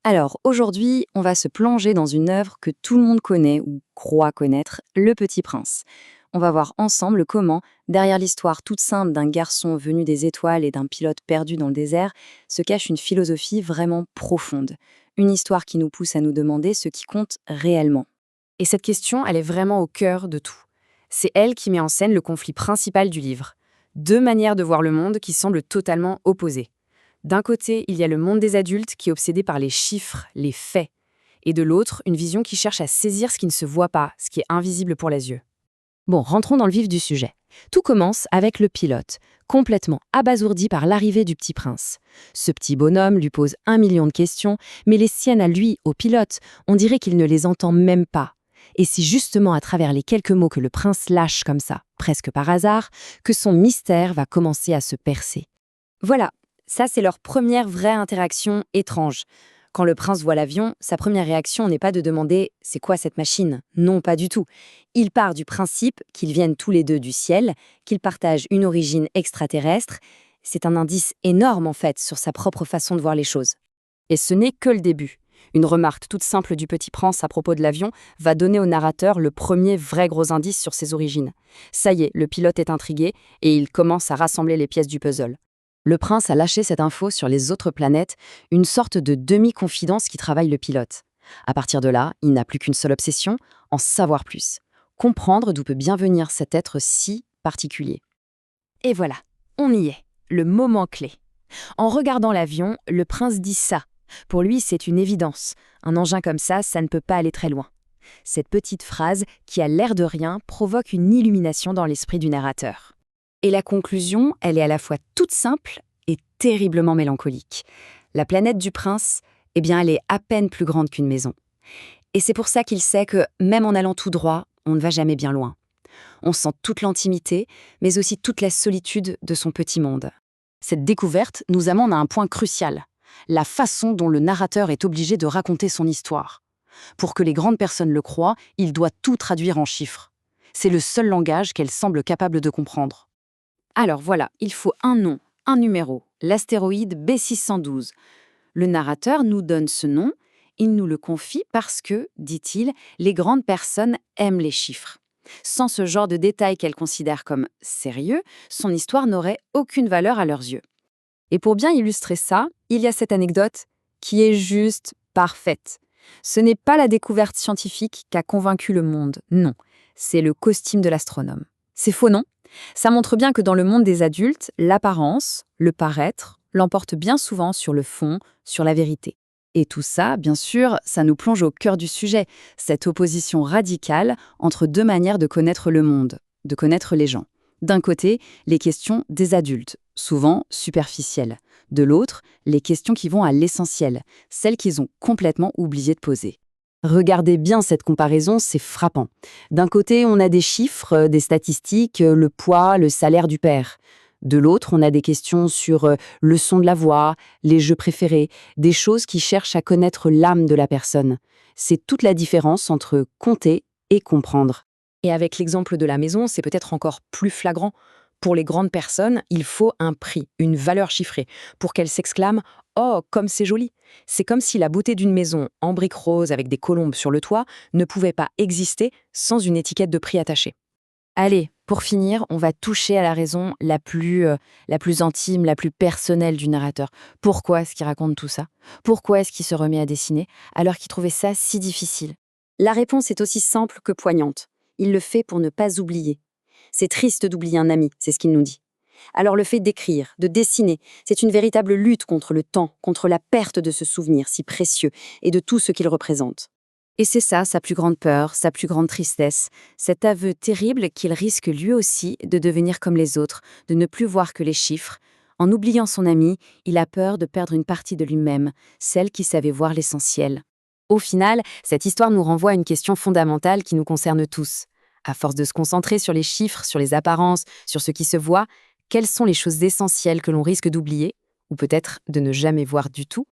Alors, aujourd'hui, on va se plonger dans une œuvre que tout le monde connaît ou croit connaître, Le Petit Prince. On va voir ensemble comment, derrière l'histoire toute simple d'un garçon venu des étoiles et d'un pilote perdu dans le désert, se cache une philosophie vraiment profonde. Une histoire qui nous pousse à nous demander ce qui compte réellement. Et cette question, elle est vraiment au cœur de tout. C'est elle qui met en scène le conflit principal du livre. Deux manières de voir le monde qui semblent totalement opposées. D'un côté, il y a le monde des adultes qui est obsédé par les chiffres, les faits. Et de l'autre, une vision qui cherche à saisir ce qui ne se voit pas, ce qui est invisible pour les yeux. Bon, rentrons dans le vif du sujet. Tout commence avec le pilote, complètement abasourdi par l'arrivée du petit prince. Ce petit bonhomme lui pose 1 million de questions, mais les siennes à lui, au pilote, on dirait qu'il ne les entend même pas. Et c'est justement à travers les quelques mots que le prince lâche comme ça, presque par hasard, que son mystère va commencer à se percer. Voilà, ça c'est leur première vraie interaction étrange. Quand le prince voit l'avion, sa première réaction n'est pas de demander « c'est quoi cette machine ?» Non, pas du tout. Il part du principe qu'ils viennent tous les deux du ciel, qu'ils partagent une origine extraterrestre. C'est un indice énorme en fait sur sa propre façon de voir les choses. Et ce n'est que le début. Une remarque toute simple du petit prince à propos de l'avion va donner au narrateur le premier vrai gros indice sur ses origines. Ça y est, le pilote est intrigué et il commence à rassembler les pièces du puzzle. Le prince a lâché cette info sur les autres planètes, une sorte de demi-confidence qui travaille le pilote. À partir de là, il n'a plus qu'une seule obsession, en savoir plus. Comprendre d'où peut bien venir cet être si particulier. Et voilà, on y est, le moment clé. En regardant l'avion, le prince dit ça. Pour lui, c'est une évidence. Un engin comme ça ne peut pas aller très loin. Cette petite phrase, qui a l'air de rien, provoque une illumination dans l'esprit du narrateur. Et la conclusion, elle est à la fois toute simple et terriblement mélancolique. La planète du prince, eh bien, elle est à peine plus grande qu'une maison. Et c'est pour ça qu'il sait que, même en allant tout droit, on ne va jamais bien loin. On sent toute l'intimité, mais aussi toute la solitude de son petit monde. Cette découverte nous amène à un point crucial, la façon dont le narrateur est obligé de raconter son histoire. Pour que les grandes personnes le croient, il doit tout traduire en chiffres. C'est le seul langage qu'elle semble capable de comprendre. Alors voilà, il faut un nom, un numéro, l'astéroïde B612. Le narrateur nous donne ce nom, il nous le confie parce que, dit-il, les grandes personnes aiment les chiffres. Sans ce genre de détails qu'elles considèrent comme sérieux, son histoire n'aurait aucune valeur à leurs yeux. Et pour bien illustrer ça, il y a cette anecdote qui est juste parfaite. Ce n'est pas la découverte scientifique qui a convaincu le monde, non, c'est le costume de l'astronome. C'est faux, non? Ça montre bien que dans le monde des adultes, l'apparence, le paraître, l'emporte bien souvent sur le fond, sur la vérité. Et tout ça, bien sûr, ça nous plonge au cœur du sujet, cette opposition radicale entre deux manières de connaître le monde, de connaître les gens. D'un côté, les questions des adultes, souvent superficielles. De l'autre, les questions qui vont à l'essentiel, celles qu'ils ont complètement oublié de poser. Regardez bien cette comparaison, c'est frappant. D'un côté, on a des chiffres, des statistiques, le poids, le salaire du père. De l'autre, on a des questions sur le son de la voix, les jeux préférés, des choses qui cherchent à connaître l'âme de la personne. C'est toute la différence entre compter et comprendre. Et avec l'exemple de la maison, c'est peut-être encore plus flagrant. Pour les grandes personnes, il faut un prix, une valeur chiffrée, pour qu'elles s'exclament « Oh, comme c'est joli !» C'est comme si la beauté d'une maison en briques roses avec des colombes sur le toit ne pouvait pas exister sans une étiquette de prix attachée. Allez, pour finir, on va toucher à la raison la plus intime, la plus personnelle du narrateur. Pourquoi est-ce qu'il raconte tout ça? Pourquoi est-ce qu'il se remet à dessiner alors qu'il trouvait ça si difficile? La réponse est aussi simple que poignante. Il le fait pour ne pas oublier. C'est triste d'oublier un ami, c'est ce qu'il nous dit. Alors le fait d'écrire, de dessiner, c'est une véritable lutte contre le temps, contre la perte de ce souvenir si précieux et de tout ce qu'il représente. Et c'est ça, sa plus grande peur, sa plus grande tristesse, cet aveu terrible qu'il risque lui aussi de devenir comme les autres, de ne plus voir que les chiffres. En oubliant son ami, il a peur de perdre une partie de lui-même, celle qui savait voir l'essentiel. Au final, cette histoire nous renvoie à une question fondamentale qui nous concerne tous. À force de se concentrer sur les chiffres, sur les apparences, sur ce qui se voit, quelles sont les choses essentielles que l'on risque d'oublier, ou peut-être de ne jamais voir du tout?